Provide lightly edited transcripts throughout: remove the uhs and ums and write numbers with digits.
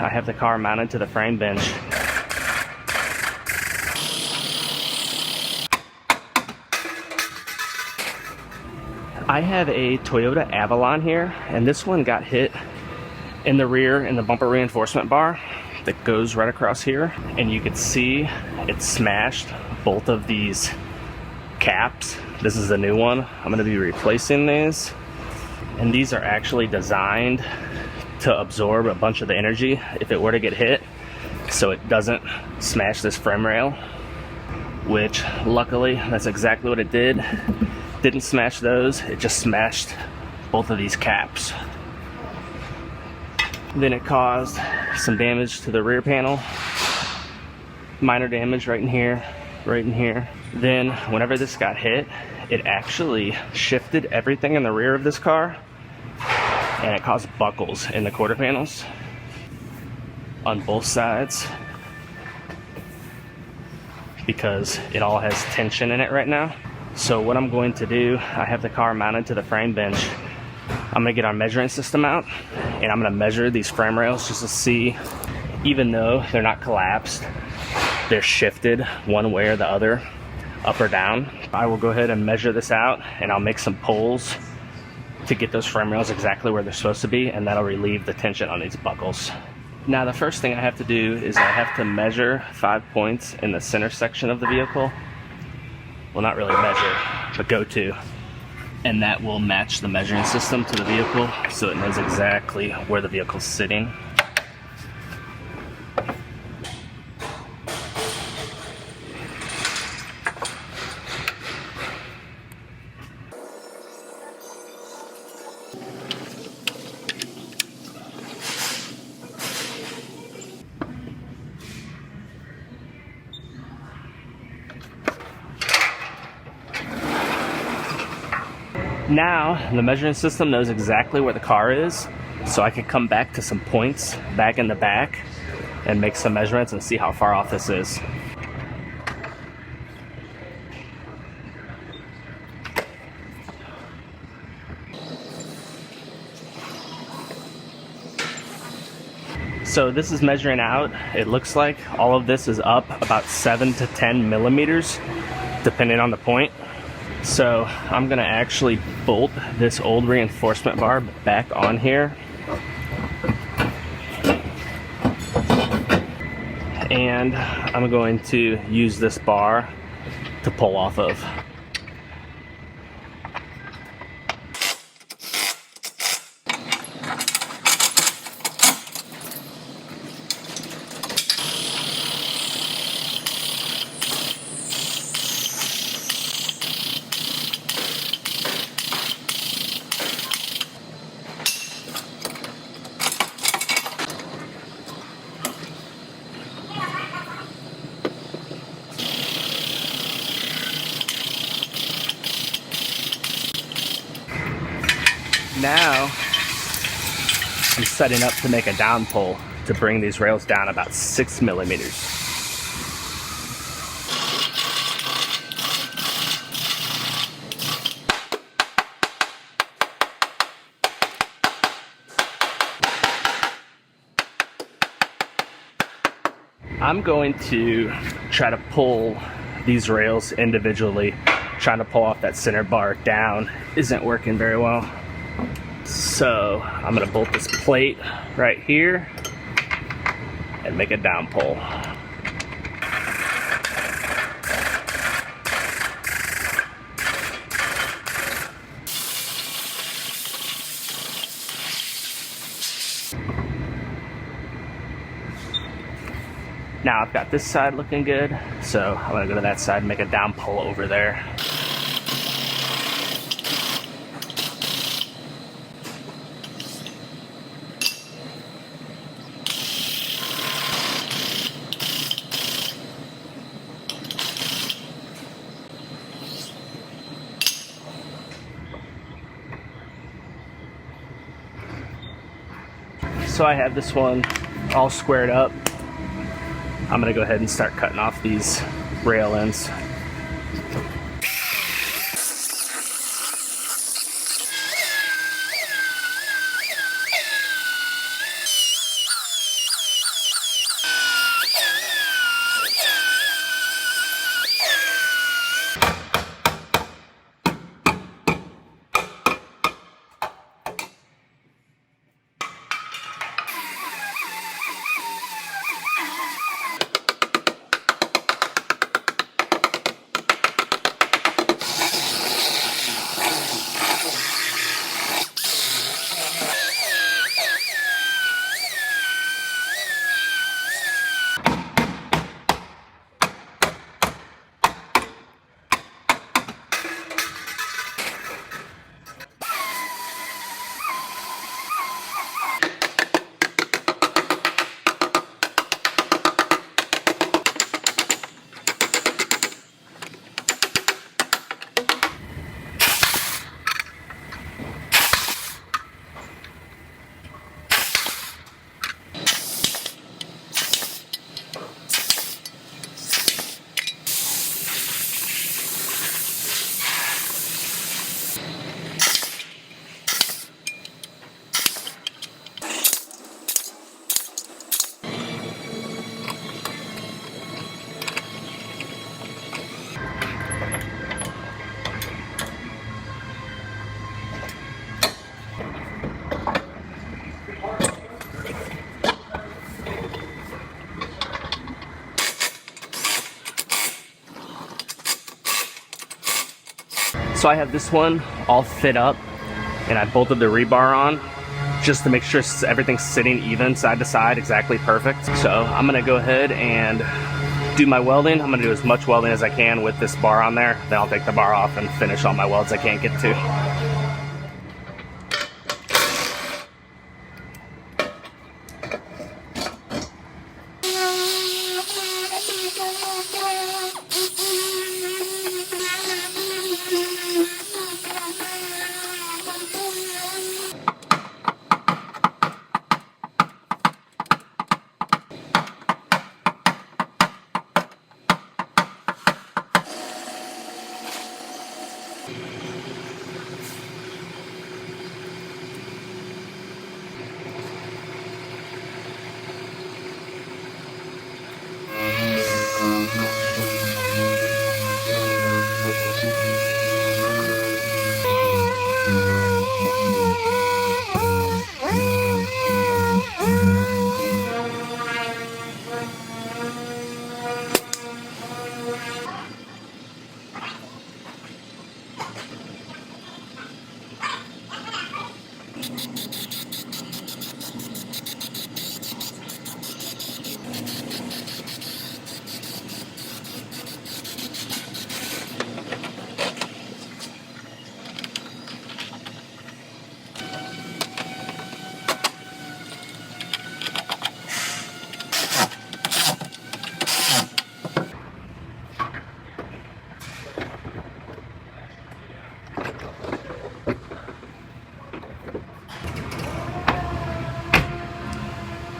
I have the car mounted to the frame bench. I have a Toyota Avalon here, and this one got hit in the rear in the bumper reinforcement bar that goes right across here, and you could see it smashed both of these caps. This is a new one. I'm going to be replacing these, and these are actually designed to absorb a bunch of the energy if it were to get hit, so it doesn't smash this frame rail, which luckily that's exactly what it did. Didn't smash those, it just smashed both of these caps. Then it caused some damage to the rear panel, minor damage right in here, right in here. Then whenever this got hit, it actually shifted everything in the rear of this car, and it caused buckles in the quarter panels on both sides because it all has tension in it right now. So what I'm going to do, I have the car mounted to the frame bench. I'm gonna get our measuring system out, and I'm gonna measure these frame rails just to see, even though they're not collapsed, they're shifted one way or the other, up or down. I will go ahead and measure this out, and I'll make some pulls to get those frame rails exactly where they're supposed to be, and that'll relieve the tension on these buckles. Now the first thing I have to do is I have to measure 5 points in the center section of the vehicle. Well, not really measure, but go to. And that will match the measuring system to the vehicle, so it knows exactly where the vehicle's sitting. Now, the measuring system knows exactly where the car is, so I can come back to some points back in the back and make some measurements and see how far off this is. So this is measuring out. It looks like all of this is up about 7 to 10 millimeters, depending on the point. So I'm gonna actually bolt this old reinforcement bar back on here, and I'm going to use this bar to pull off of. Now, I'm setting up to make a down pull to bring these rails down about 6 millimeters. I'm going to try to pull these rails individually. Trying to pull off that center bar down isn't working very well. So I'm gonna bolt this plate right here and make a down pull. Now I've got this side looking good, so I'm gonna go to that side and make a down pull over there. So I have this one all squared up. I'm gonna go ahead and start cutting off these rail ends. So I have this one all fit up, and I bolted the rebar on just to make sure everything's sitting even side to side, exactly perfect. So I'm gonna go ahead and do my welding. I'm gonna do as much welding as I can with this bar on there. Then I'll take the bar off and finish all my welds I can't get to.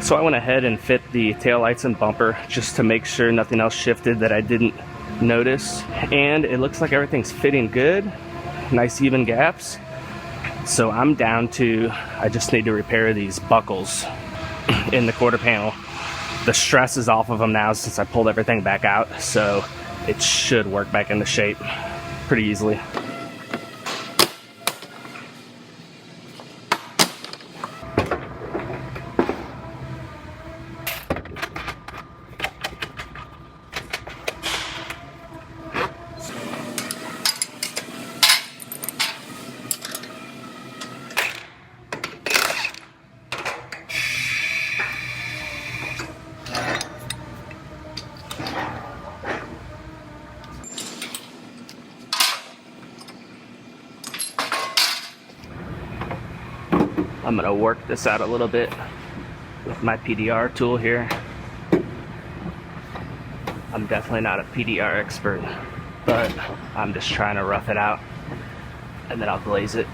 So I went ahead and fit the taillights and bumper just to make sure nothing else shifted that I didn't notice. And it looks like everything's fitting good. Nice even gaps. So I'm down to, I just need to repair these buckles in the quarter panel. The stress is off of them now since I pulled everything back out. So it should work back into shape pretty easily. I'm gonna work this out a little bit with my PDR tool here. I'm definitely not a PDR expert, but I'm just trying to rough it out and then I'll glaze it.